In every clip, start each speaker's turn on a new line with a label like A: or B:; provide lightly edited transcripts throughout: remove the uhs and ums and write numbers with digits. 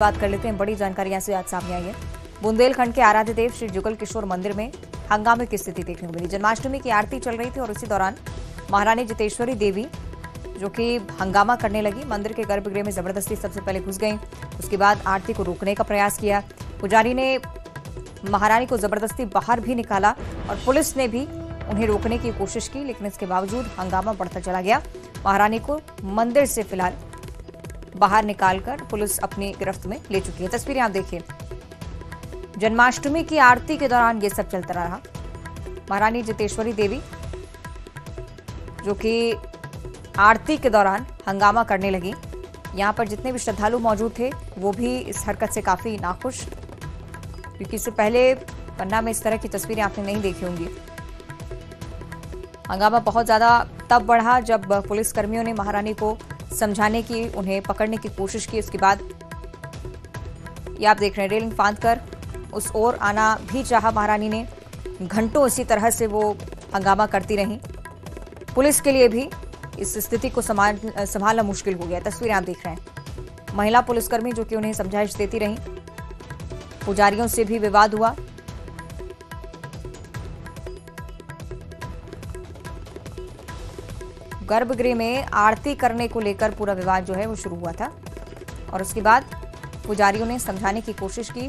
A: बात कर लेते हैं। बड़ी जानकारी यहां से आज सामने आई है। बुंदेलखंड के आराध्य देव श्री जुगल किशोर मंदिर में हंगामे की स्थिति देखने को मिली। जन्माष्टमी की आरती चल रही थी और इसी दौरान महारानी जितेश्वरी देवी जो कि हंगामा करने लगी। मंदिर के गर्भगृह में जबरदस्ती सबसे पहले घुस गई, उसके बाद आरती को रोकने का प्रयास किया। पुजारी ने महारानी को जबरदस्ती बाहर भी निकाला और पुलिस ने भी उन्हें रोकने की कोशिश की, लेकिन इसके बावजूद हंगामा बढ़ता चला गया। महारानी को मंदिर से फिलहाल बाहर निकालकर पुलिस अपनी गिरफ्त में ले चुकी है। तस्वीरें आप देखिए। जन्माष्टमी की आरती के दौरान ये सब चलता रहा। महारानी जितेश्वरी देवी जो कि आरती के दौरान हंगामा करने लगी। यहां पर जितने भी श्रद्धालु मौजूद थे वो भी इस हरकत से काफी नाखुश, क्योंकि इससे पहले पन्ना में इस तरह की तस्वीरें आपने नहीं देखी होंगी। हंगामा बहुत ज्यादा तब बढ़ा जब पुलिसकर्मियों ने महारानी को समझाने की, उन्हें पकड़ने की कोशिश की। उसके बाद ये आप देख रहे हैं, रेलिंग फांद कर उस ओर आना भी चाहा महारानी ने। घंटों इसी तरह से वो हंगामा करती रहीं। पुलिस के लिए भी इस स्थिति को संभालना मुश्किल हो गया। तस्वीरें आप देख रहे हैं। महिला पुलिसकर्मी जो कि उन्हें समझाइश देती रहीं। पुजारियों से भी विवाद हुआ। गर्भगृह में आरती करने को लेकर पूरा विवाद जो है वो शुरू हुआ था और उसके बाद पुजारियों ने समझाने की कोशिश की,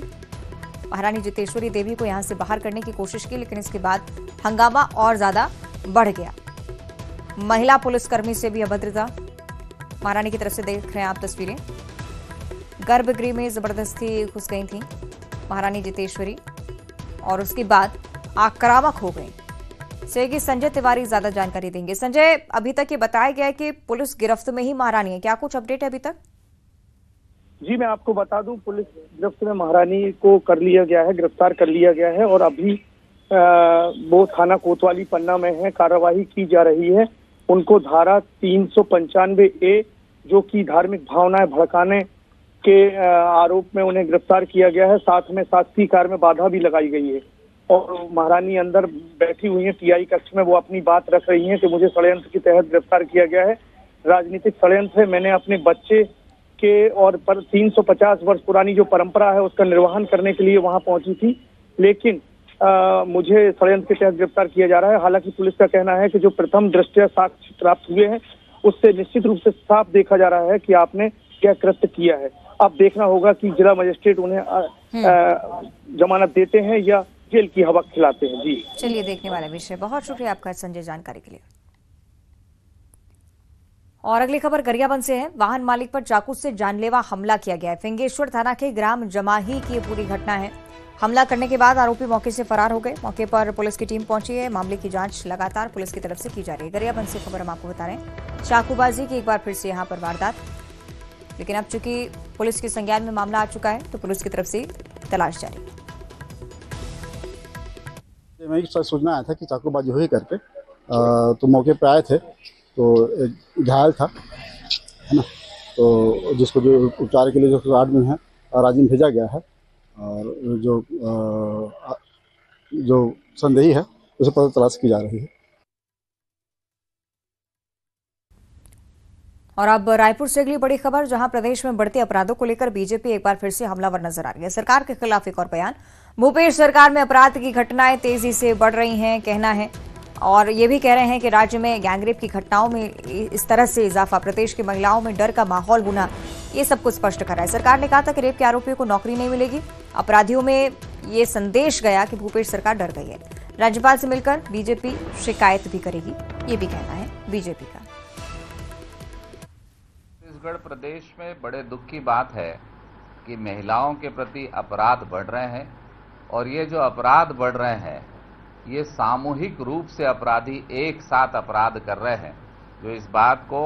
A: महारानी जितेश्वरी देवी को यहां से बाहर करने की कोशिश की, लेकिन इसके बाद हंगामा और ज्यादा बढ़ गया। महिला पुलिसकर्मी से भी अभद्रता महारानी की तरफ से देख रहे हैं आप तस्वीरें। गर्भगृह में जबरदस्ती घुस गई थी महारानी जितेश्वरी और उसके बाद आक्रामक हो गई। सहयोगी संजय तिवारी ज्यादा जानकारी देंगे। संजय, अभी तक ये बताया गया है कि पुलिस गिरफ्त में ही महारानी है, क्या कुछ अपडेट है अभी तक?
B: जी, मैं आपको बता दूं, पुलिस गिरफ्त में महारानी को कर लिया गया है, गिरफ्तार कर लिया गया है और अभी वो थाना कोतवाली पन्ना में है, कार्यवाही की जा रही है। उनको धारा 395A जो कि धार्मिक भावनाएं भड़काने के आरोप में उन्हें गिरफ्तार किया गया है। साथ में शासकीय कार्य में बाधा भी लगाई गई है और महारानी अंदर बैठी हुई है टीआई कक्ष में। वो अपनी बात रख रही हैं कि मुझे षड्यंत्र के तहत गिरफ्तार किया गया है, राजनीतिक षड्यंत्र है। मैंने अपने बच्चे के और पर 350 वर्ष पुरानी जो परंपरा है उसका निर्वहन करने के लिए वहां पहुंची थी, लेकिन मुझे षड्यंत्र के तहत गिरफ्तार किया जा रहा है। हालांकि पुलिस का कहना है कि जो प्रथम दृष्टया साक्ष्य प्राप्त हुए हैं उससे निश्चित रूप से साफ देखा जा रहा है कि आपने क्या कृत्य किया है। अब देखना होगा कि जिला मजिस्ट्रेट उन्हें जमानत देते हैं या जेल की हवा खिलाते हैं। जी
A: चलिए, देखने वाला विषय। बहुत शुक्रिया आपका संजय जानकारी के लिए। और अगली खबर गरियाबंद से है। वाहन मालिक पर चाकू से जानलेवा हमला किया गया है। फिंगेश्वर थाना के ग्राम जमाही की ये पूरी घटना है। हमला करने के बाद आरोपी मौके से फरार हो गए। मौके पर पुलिस की टीम पहुंची है। मामले की जांच लगातार पुलिस की तरफ से की जा रही है। गरियाबंद से खबर हम आपको बता रहे हैं। चाकूबाजी की एक बार फिर से यहां पर वारदात, लेकिन अब चूंकि पुलिस के संज्ञान में मामला आ चुका है तो पुलिस की तरफ से तलाश जारी है।
C: मैं सूचना आया था कि चाकूबाजी हुई करके, तो मौके पे आए थे तो एक घायल था, है ना, तो जिसको जो उपचार के लिए जो आदमी है राज्य में भेजा गया है और जो संदेही है उसे पता तलाश की जा रही है।
A: और अब रायपुर से अगली बड़ी खबर, जहां प्रदेश में बढ़ते अपराधों को लेकर बीजेपी एक बार फिर से हमलावर नजर आ रही है। सरकार के खिलाफ एक और बयान। भूपेश सरकार में अपराध की घटनाएं तेजी से बढ़ रही हैं, कहना है, और ये भी कह रहे हैं कि राज्य में गैंगरेप की घटनाओं में इस तरह से इजाफा, प्रदेश की महिलाओं में डर का माहौल होना, ये सब कुछ स्पष्ट कर रहा है। सरकार ने कहा था कि रेप के आरोपियों को नौकरी नहीं मिलेगी। अपराधियों में ये संदेश गया कि भूपेश सरकार डर गई है। राज्यपाल से मिलकर बीजेपी शिकायत भी करेगी, ये भी कहना है बीजेपी का।
D: छत्तीसगढ़ प्रदेश में बड़े दुख की बात है कि महिलाओं के प्रति अपराध बढ़ रहे हैं और ये जो अपराध बढ़ रहे हैं ये सामूहिक रूप से अपराधी एक साथ अपराध कर रहे हैं, जो इस बात को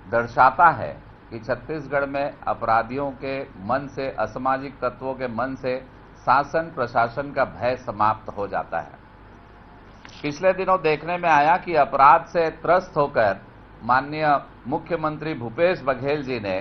D: दर्शाता है कि छत्तीसगढ़ में अपराधियों के मन से, असामाजिक तत्वों के मन से शासन प्रशासन का भय समाप्त हो जाता है। पिछले दिनों देखने में आया कि अपराध से त्रस्त होकर माननीय मुख्यमंत्री भूपेश बघेल जी ने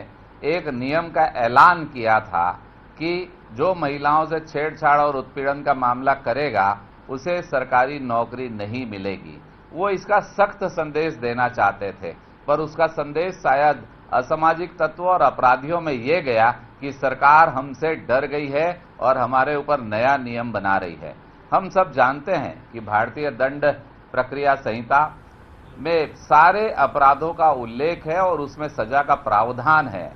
D: एक नियम का ऐलान किया था कि जो महिलाओं से छेड़छाड़ और उत्पीड़न का मामला करेगा उसे सरकारी नौकरी नहीं मिलेगी। वो इसका सख्त संदेश देना चाहते थे, पर उसका संदेश शायद असामाजिक तत्वों और अपराधियों में ये गया कि सरकार हमसे डर गई है और हमारे ऊपर नया नियम बना रही है। हम सब जानते हैं कि भारतीय दंड प्रक्रिया संहिता में सारे अपराधों का उल्लेख है और उसमें सजा का प्रावधान है।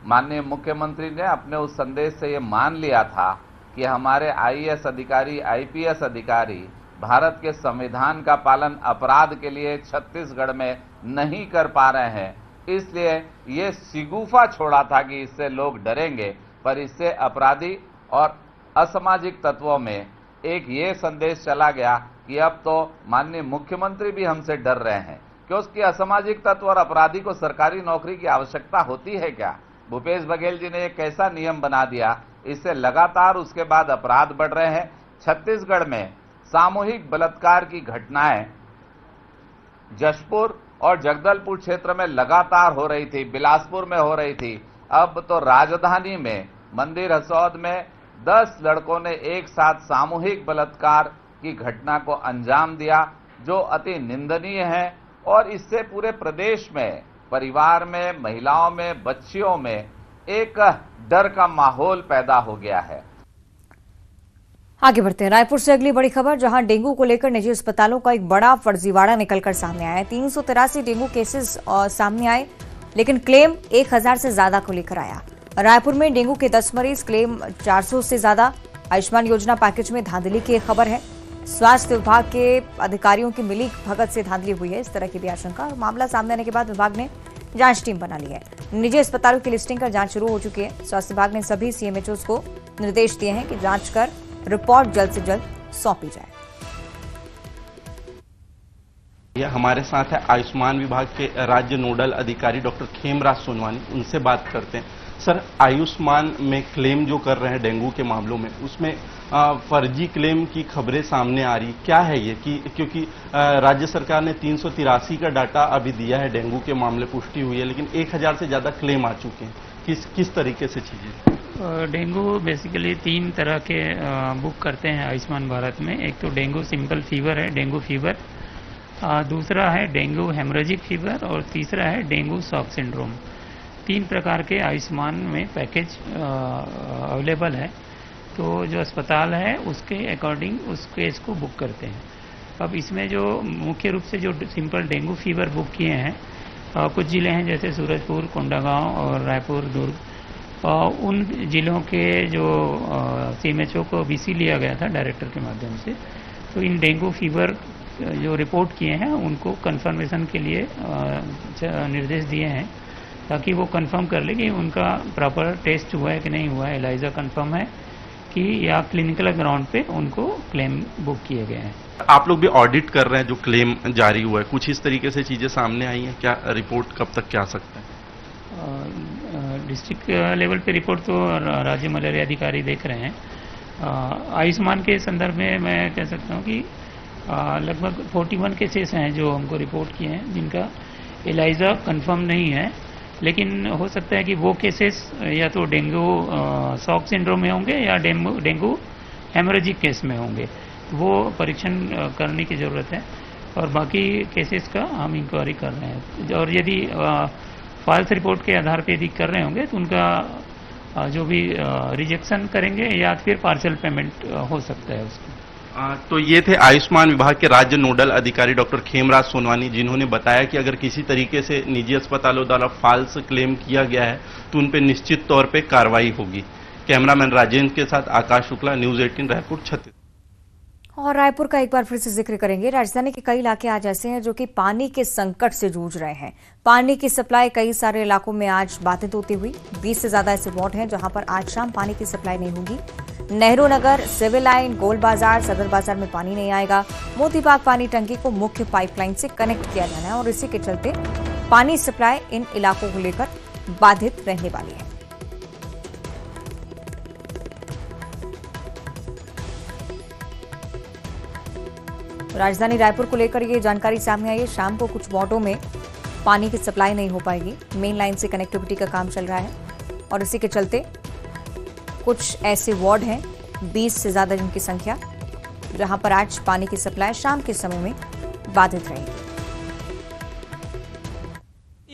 D: माननीय मुख्यमंत्री ने अपने उस संदेश से ये मान लिया था कि हमारे आईएएस अधिकारी, आईपीएस अधिकारी भारत के संविधान का पालन अपराध के लिए छत्तीसगढ़ में नहीं कर पा रहे हैं, इसलिए ये शिगुफा छोड़ा था कि इससे लोग डरेंगे, पर इससे अपराधी और असामाजिक तत्वों में एक ये संदेश चला गया कि अब तो माननीय मुख्यमंत्री भी हमसे डर रहे हैं, क्योंकि असामाजिक तत्व और अपराधी को सरकारी नौकरी की आवश्यकता होती है क्या? भूपेश बघेल जी ने एक कैसा नियम बना दिया, इससे लगातार उसके बाद अपराध बढ़ रहे हैं। छत्तीसगढ़ में सामूहिक बलात्कार की घटनाएं जशपुर और जगदलपुर क्षेत्र में लगातार हो रही थी, बिलासपुर में हो रही थी। अब तो राजधानी में मंदिर हसौद में 10 लड़कों ने एक साथ सामूहिक बलात्कार की घटना को अंजाम दिया, जो अति निंदनीय है और इससे पूरे प्रदेश में, परिवार में, महिलाओं में, बच्चियों में एक डर का माहौल पैदा हो गया है।
A: आगे बढ़ते हैं। रायपुर से अगली बड़ी खबर, जहां डेंगू को लेकर निजी अस्पतालों का एक बड़ा फर्जीवाड़ा निकलकर सामने आया है। 383 डेंगू केसेस सामने आए, लेकिन क्लेम 1000 से ज्यादा को लेकर आया। रायपुर में डेंगू के 10 मरीज, क्लेम 400 से ज्यादा। आयुष्मान योजना पैकेज में धांधली की एक खबर है। स्वास्थ्य विभाग के अधिकारियों की मिली भगत से धांधली हुई है, इस तरह की भी आशंका। मामला सामने आने के बाद विभाग ने जांच टीम बना ली है। निजी अस्पतालों की लिस्टिंग कर जांच शुरू हो चुकी है। स्वास्थ्य विभाग ने सभी सीएमएचओस को निर्देश दिए हैं कि जांच कर रिपोर्ट जल्द से जल्द सौंपी जाए।
E: हमारे साथ है आयुष्मान विभाग के राज्य नोडल अधिकारी डॉक्टर खेमराज सोनवानी, उनसे बात करते हैं। सर, आयुष्मान में क्लेम जो कर रहे हैं डेंगू के मामलों में, उसमें फर्जी क्लेम की खबरें सामने आ रही, क्या है ये? कि क्योंकि राज्य सरकार ने 383 का डाटा अभी दिया है, डेंगू के मामले पुष्टि हुई है, लेकिन 1000 से ज्यादा क्लेम आ चुके हैं। किस तरीके से चीजें?
F: डेंगू बेसिकली 3 तरह के बुक करते हैं आयुष्मान भारत में। एक तो डेंगू सिंपल फीवर है, डेंगू फीवर, दूसरा है डेंगू हेमोरेजिक फीवर और तीसरा है डेंगू शॉक सिंड्रोम। 3 प्रकार के आयुष्मान में पैकेज अवेलेबल है, तो जो अस्पताल है उसके अकॉर्डिंग उस केस को बुक करते हैं। अब इसमें जो मुख्य रूप से जो सिंपल डेंगू फीवर बुक किए हैं, कुछ जिले हैं जैसे सूरजपुर, कोंडागांव और रायपुर, दुर्ग, उन जिलों के जो सीएमएचओ को बीसी लिया गया था डायरेक्टर के माध्यम से, तो इन डेंगू फीवर जो रिपोर्ट किए हैं उनको कंफर्मेशन के लिए निर्देश दिए हैं, ताकि वो कंफर्म कर ले कि उनका प्रॉपर टेस्ट हुआ है कि नहीं हुआ है, एलाइजा कंफर्म है कि या क्लिनिकल ग्राउंड पे उनको क्लेम बुक किए गए हैं।
E: आप लोग भी ऑडिट कर रहे हैं जो क्लेम जारी हुआ है, कुछ इस तरीके से चीजें सामने आई हैं क्या? रिपोर्ट कब तक क्या आ सकता है?
F: डिस्ट्रिक्ट लेवल पे रिपोर्ट तो राज्य मलेरिया अधिकारी देख रहे हैं। आयुष्मान के संदर्भ में मैं कह सकता हूँ कि लगभग 41 केसेस हैं जो हमको रिपोर्ट किए हैं, जिनका एलाइजा कंफर्म नहीं है, लेकिन हो सकता है कि वो केसेस या तो डेंगू शॉक सिंड्रोम में होंगे या डेंगू हेमोरेजिक केस में होंगे। वो परीक्षण करने की ज़रूरत है और बाकी केसेस का हम इंक्वायरी कर रहे हैं। और यदि फॉल्स रिपोर्ट के आधार पे यदि कर रहे होंगे तो उनका जो भी रिजेक्शन करेंगे या फिर पार्शियल पेमेंट हो सकता है उसको।
E: तो ये थे आयुष्मान विभाग के राज्य नोडल अधिकारी डॉक्टर खेमराज सोनवानी, जिन्होंने बताया कि अगर किसी तरीके से निजी अस्पतालों द्वारा फॉल्स क्लेम किया गया है तो उन पर निश्चित तौर पे कार्रवाई होगी। कैमरामैन राजेंद्र के साथ आकाश शुक्ला, न्यूज 18 रायपुर, छत्तीसगढ़।
A: और रायपुर का एक बार फिर से जिक्र करेंगे। राजधानी के कई इलाके आज ऐसे हैं जो कि पानी के संकट से जूझ रहे हैं। पानी की सप्लाई कई सारे इलाकों में आज बाधित होती हुई। 20 से ज्यादा ऐसे वार्ड हैं जहां पर आज शाम पानी की सप्लाई नहीं होगी। नेहरू नगर, सिविल लाइन, गोल बाजार, सदर बाजार में पानी नहीं आएगा। मोती बाग पानी टंकी को मुख्य पाइपलाइन से कनेक्ट किया जाना है और इसी के चलते पानी सप्लाई इन इलाकों को लेकर बाधित रहने वाली है। राजधानी रायपुर को लेकर ये जानकारी सामने आई है। शाम को कुछ वार्डों में पानी की सप्लाई नहीं हो पाएगी। मेन लाइन से कनेक्टिविटी का काम चल रहा है और इसी के चलते कुछ ऐसे वार्ड हैं, 20 से ज्यादा जिनकी संख्या, जहां पर आज पानी की सप्लाई शाम के समय में बाधित रहेगी।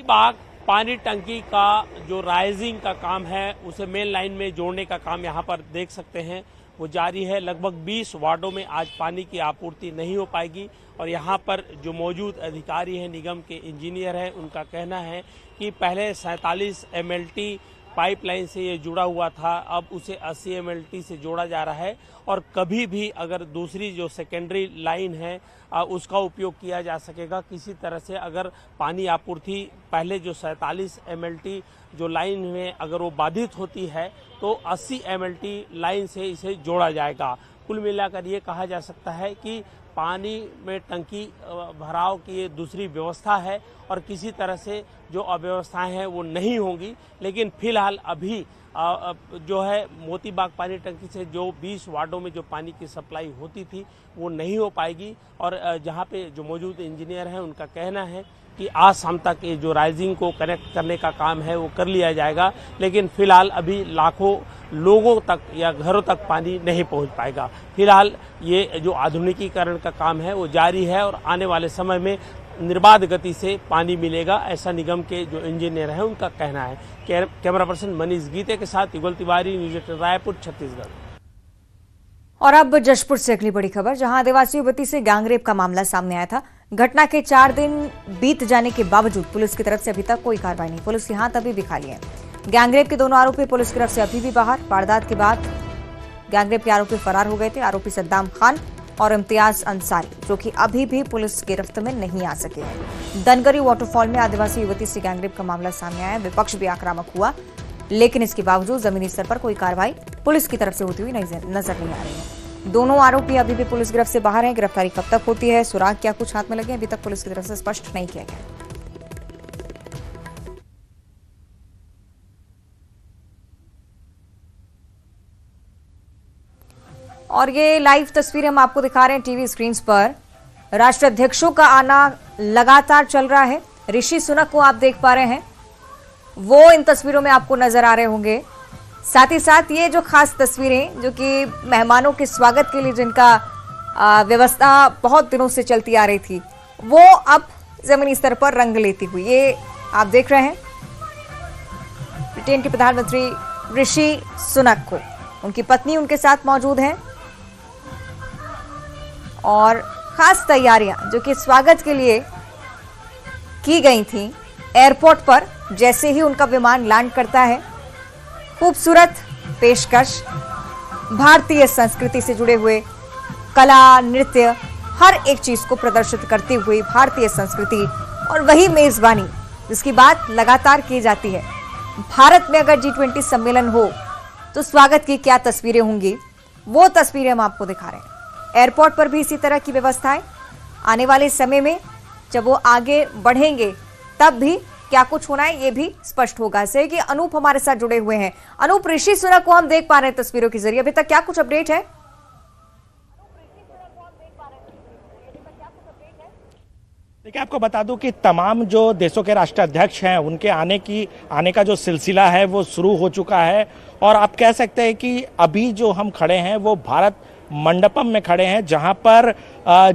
G: बाग पानी टंकी का जो राइजिंग का काम है उसे मेन लाइन में जोड़ने का काम यहाँ पर देख सकते हैं वो जारी है। लगभग 20 वार्डों में आज पानी की आपूर्ति नहीं हो पाएगी और यहाँ पर जो मौजूद अधिकारी हैं, निगम के इंजीनियर हैं, उनका कहना है कि पहले 47 MLT पाइपलाइन से ये जुड़ा हुआ था, अब उसे 80 MLT से जोड़ा जा रहा है और कभी भी अगर दूसरी जो सेकेंडरी लाइन है उसका उपयोग किया जा सकेगा। किसी तरह से अगर पानी आपूर्ति पहले जो 47 MLT जो लाइन में अगर वो बाधित होती है तो 80 MLT लाइन से इसे जोड़ा जाएगा। कुल मिलाकर ये कहा जा सकता है कि पानी में टंकी भराव की ये दूसरी व्यवस्था है और किसी तरह से जो अव्यवस्थाएं हैं वो नहीं होंगी। लेकिन फिलहाल अभी जो है मोतीबाग पानी टंकी से जो 20 वार्डों में जो पानी की सप्लाई होती थी वो नहीं हो पाएगी और जहां पे जो मौजूद इंजीनियर हैं उनका कहना है कि आज शाम तक ये जो राइजिंग को कनेक्ट करने का काम है वो कर लिया जाएगा। लेकिन फिलहाल अभी लाखों लोगों तक या घरों तक पानी नहीं पहुंच पाएगा। फिलहाल ये जो आधुनिकीकरण का काम है वो जारी है और आने वाले समय में निर्बाध गति से पानी मिलेगा, ऐसा निगम के जो इंजीनियर हैं उनका कहना है। कैमरा पर्सन मनीष गीते के साथ युगल तिवारी, न्यूज़ 18 रायपुर, छत्तीसगढ़।
A: और अब जशपुर से अगली बड़ी खबर, जहां आदिवासी युवती से गैंगरेप का मामला सामने आया था। घटना के 4 दिन बीत जाने के बावजूद पुलिस की तरफ से अभी तक कोई कार्रवाई नहीं। पुलिस के हाथ अभी भी खाली है। गैंगरेप के दोनों आरोपी पुलिस की तरफ से अभी भी बाहर। वारदात के बाद गैंगरेप के आरोपी फरार हो गए थे। आरोपी सद्दाम खान और इम्तियाज अंसारी, जो कि अभी भी पुलिस गिरफ्त में नहीं आ सके हैं। दनगरी वाटरफॉल में आदिवासी युवती से गैंगरेप का मामला सामने आया। विपक्ष भी आक्रामक हुआ, लेकिन इसके बावजूद जमीनी स्तर पर कोई कार्रवाई पुलिस की तरफ से होती हुई नजर नहीं आ रही है। दोनों आरोपी अभी भी पुलिस गिरफ्त से बाहर हैं। गिरफ्तारी कब तक होती है, सुराग क्या कुछ हाथ में लगे, अभी तक पुलिस की तरफ से स्पष्ट नहीं किया गया। और ये लाइव तस्वीरें हम आपको दिखा रहे हैं टीवी स्क्रीन पर। राष्ट्राध्यक्षों का आना लगातार चल रहा है। ऋषि सुनक को आप देख पा रहे हैं, वो इन तस्वीरों में आपको नजर आ रहे होंगे। साथ ही साथ ये जो खास तस्वीरें जो कि मेहमानों के स्वागत के लिए जिनका व्यवस्था बहुत दिनों से चलती आ रही थी, वो अब जमीनी स्तर पर रंग लेती हुई ये आप देख रहे हैं। ब्रिटेन के प्रधानमंत्री ऋषि सुनक को उनकी पत्नी उनके साथ मौजूद हैं और खास तैयारियां जो कि स्वागत के लिए की गई थी एयरपोर्ट पर जैसे ही उनका विमान लैंड करता है। खूबसूरत पेशकश, भारतीय संस्कृति से जुड़े हुए कला, नृत्य, हर एक चीज को प्रदर्शित करती हुई भारतीय संस्कृति और वही मेजबानी जिसकी बात लगातार की जाती है। भारत में अगर G20 सम्मेलन हो तो स्वागत की क्या तस्वीरें होंगी, वो तस्वीरें हम आपको दिखा रहे हैं। एयरपोर्ट पर भी इसी तरह की व्यवस्थाएं आने वाले समय में जब वो आगे बढ़ेंगे तब भी क्या कुछ होना है ये भी स्पष्ट होगा। ऐसे कि अनूप हमारे साथ जुड़े हुए हैं। अनूप, ऋषि सुनक को हम देख पा रहे हैं तस्वीरों के जरिए, अभी तक क्या कुछ अपडेट है?
H: देखिए, आपको बता दूं कि तमाम जो देशों के राष्ट्राध्यक्ष हैं उनके आने का जो सिलसिला है वो शुरू हो चुका है और आप कह सकते हैं कि अभी जो हम खड़े हैं वो भारत मंडपम में खड़े हैं, जहां पर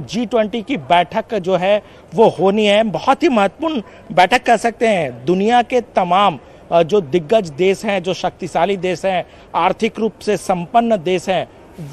H: G20 की बैठक जो है वो होनी है। बहुत ही महत्वपूर्ण बैठक कह सकते हैं। दुनिया के तमाम जो दिग्गज देश हैं, जो शक्तिशाली देश हैं, आर्थिक रूप से संपन्न देश हैं,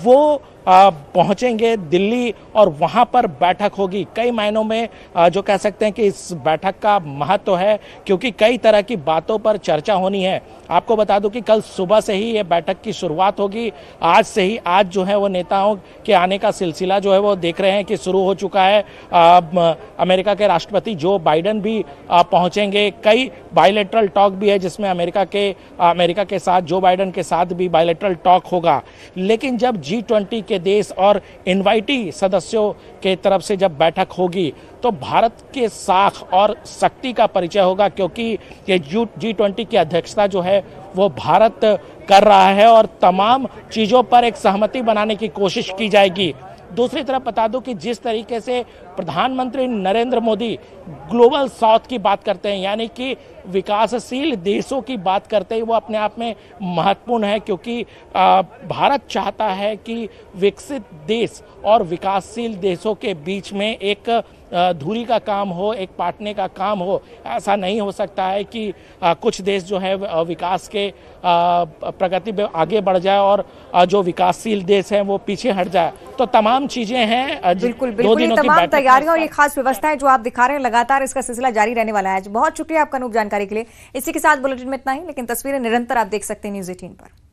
H: वो पहुंचेंगे दिल्ली और वहां पर बैठक होगी। कई मायनों में जो कह सकते हैं कि इस बैठक का महत्व है, क्योंकि कई तरह की बातों पर चर्चा होनी है। आपको बता दूं कि कल सुबह से ही ये बैठक की शुरुआत होगी। आज जो है वो नेताओं के आने का सिलसिला जो है वो देख रहे हैं कि शुरू हो चुका है। अमेरिका के राष्ट्रपति जो बाइडेन भी पहुंचेंगे। कई बायलैटरल टॉक भी है जिसमें अमेरिका के साथ, जो बाइडेन के साथ भी बायलैटरल टॉक होगा। लेकिन जब G20 के देश और इनवाइटी सदस्यों के तरफ से जब बैठक होगी तो भारत के साख और शक्ति का परिचय होगा, क्योंकि ये G20 की अध्यक्षता जो है वो भारत कर रहा है और तमाम चीज़ों पर एक सहमति बनाने की कोशिश की जाएगी। दूसरी तरफ बता दूं कि जिस तरीके से प्रधानमंत्री नरेंद्र मोदी ग्लोबल साउथ की बात करते हैं, यानी कि विकासशील देशों की बात करते हैं, वो अपने आप में महत्वपूर्ण है, क्योंकि भारत चाहता है कि विकसित देश और विकासशील देशों के बीच में एक धुरी का काम हो, एक पाटने का काम हो। ऐसा नहीं हो सकता है कि कुछ देश जो है विकास के प्रगति पे आगे बढ़ जाए और जो विकासशील देश हैं वो पीछे हट जाए। तो तमाम चीजें हैं।
A: बिल्कुल बिल्कुल, ये तमाम तैयारियां और ये खास व्यवस्था है जो आप दिखा रहे हैं, लगातार इसका सिलसिला जारी रहने वाला है। बहुत शुक्रिया आपका अनूप जानकारी के लिए। इसी के साथ बुलेटिन में इतना ही, लेकिन तस्वीरें निरंतर आप देख सकते हैं न्यूज़ 18 पर।